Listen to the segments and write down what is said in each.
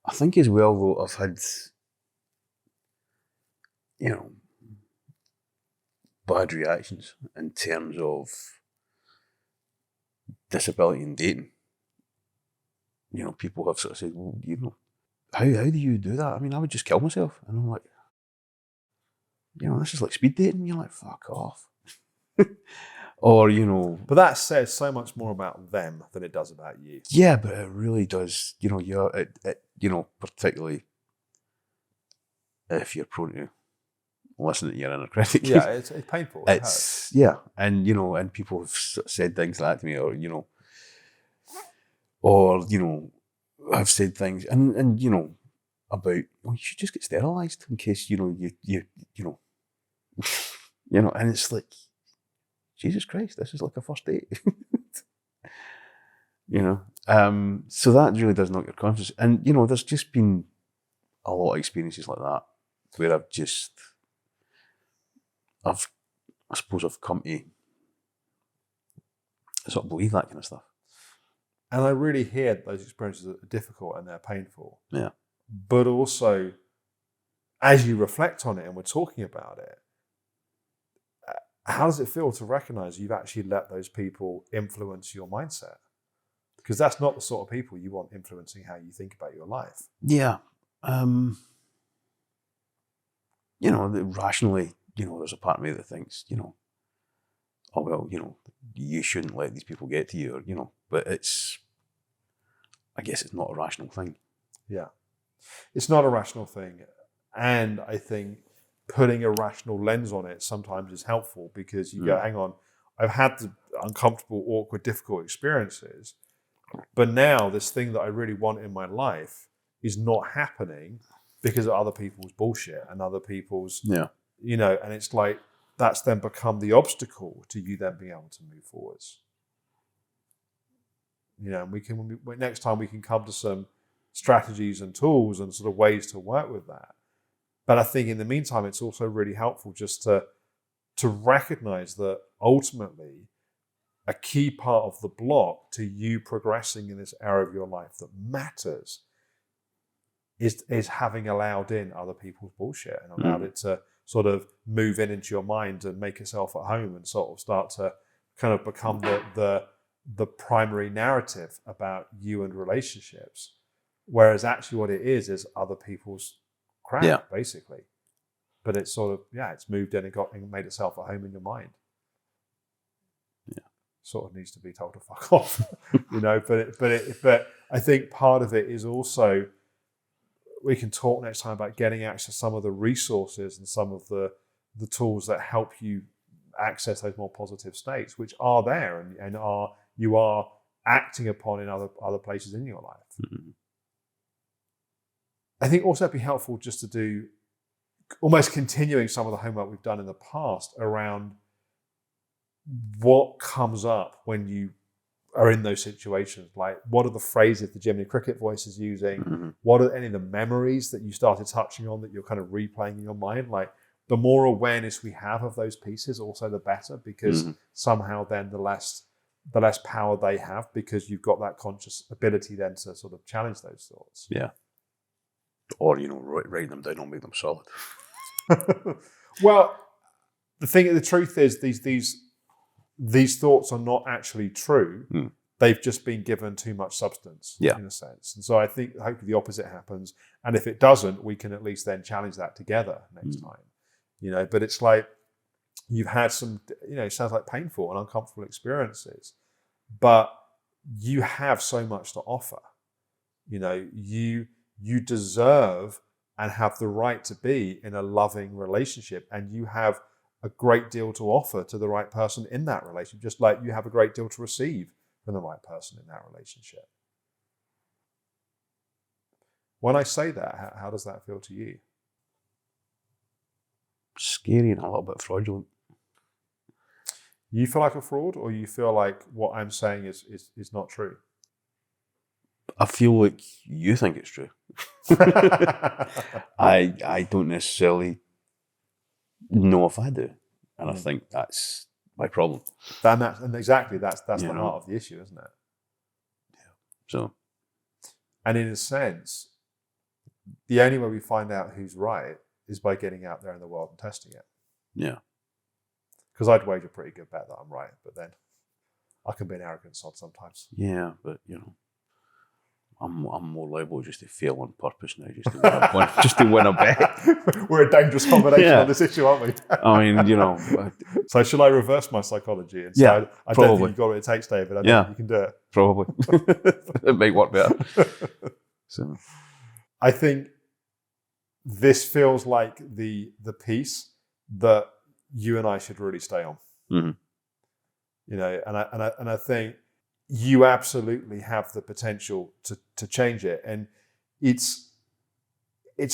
I think as well, though, I've had, bad reactions in terms of disability in dating. People have sort of said, well, how do you do that? I mean, I would just kill myself. And I'm like, this is like speed dating. You're like, fuck off. Or, But that says so much more about them than it does about you. Yeah, but it really does, particularly if you're prone to listening to your inner critic. Yeah, it's painful. And people have said things like that to me, or have said things, and about, you should just get sterilised in case, and it's like, Jesus Christ, this is like a first date. So that really does knock your confidence. And, there's just been a lot of experiences like that where I suppose I've come to sort of believe that kind of stuff. And I really hear those experiences are difficult and they're painful. Yeah. But also, as you reflect on it and we're talking about it, how does it feel to recognize you've actually let those people influence your mindset? Because that's not the sort of people you want influencing how you think about your life. Yeah. Rationally, there's a part of me that thinks, oh, well, you shouldn't let these people get to you, or, but I guess it's not a rational thing. Yeah. It's not a rational thing. And I think putting a rational lens on it sometimes is helpful because you go, hang on, I've had the uncomfortable, awkward, difficult experiences, but now this thing that I really want in my life is not happening because of other people's bullshit and other people's, and it's like, that's then become the obstacle to you then being able to move forwards. And next time we can come to some strategies and tools and sort of ways to work with that. But I think in the meantime, it's also really helpful just to recognize that ultimately a key part of the block to you progressing in this area of your life that matters is having allowed in other people's bullshit and allowed it to sort of move into your mind and make itself at home and sort of start to kind of become the primary narrative about you and relationships. Whereas actually what it is other people's crap, basically. But it's sort of, it's moved in and made itself at home in your mind. Yeah. Sort of needs to be told to fuck off, but I think part of it is also, we can talk next time about getting access to some of the resources and some of the tools that help you access those more positive states, which are there and you are acting upon in other places in your life. Mm-hmm. I think also it'd be helpful just to do almost continuing some of the homework we've done in the past around what comes up when you are in those situations. Like, what are the phrases the Jiminy Cricket voice is using? Mm-hmm. What are any of the memories that you started touching on that you're kind of replaying in your mind? Like, the more awareness we have of those pieces, also the better, because somehow then the less power they have, because you've got that conscious ability then to sort of challenge those thoughts. Yeah. Or, write them down or make them solid. Well, the truth is these thoughts are not actually true. They've just been given too much substance, in a sense. And so I think hopefully the opposite happens. And if it doesn't, we can at least then challenge that together next time. But it's like you've had some, it sounds like painful and uncomfortable experiences, but you have so much to offer. You deserve and have the right to be in a loving relationship, and you have a great deal to offer to the right person in that relationship, just like you have a great deal to receive from the right person in that relationship. When I say that, how does that feel to you? Scary and a little bit fraudulent. You feel like a fraud, or you feel like what I'm saying is not true? I feel like you think it's true. I don't necessarily know if I do, and I think that's my problem. And exactly, that's the heart of the issue, isn't it? Yeah. So, and in a sense, the only way we find out who's right is by getting out there in the world and testing it. Yeah. Because I'd wager a pretty good bet that I'm right, but then I can be an arrogant sod sometimes. Yeah, but I'm more liable just to fail on purpose now, just to win a, just to win a bet. We're a dangerous combination on this issue, aren't we? I mean, So should I reverse my psychology and say, I don't think you've got what it takes, David. I don't think you can do it. Probably. It might work better. So I think this feels like the piece that you and I should really stay on. Mm-hmm. And I think you absolutely have the potential to change it, and it's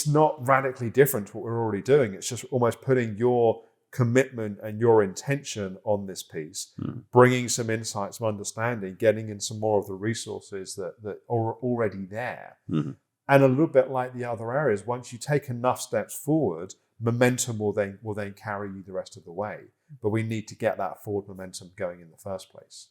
not radically different to what we're already doing. It's just almost putting your commitment and your intention on this piece, bringing some insights, some understanding, getting in some more of the resources that are already there. And a little bit like the other areas, once you take enough steps forward, momentum will then carry you the rest of the way. But we need to get that forward momentum going in the first place.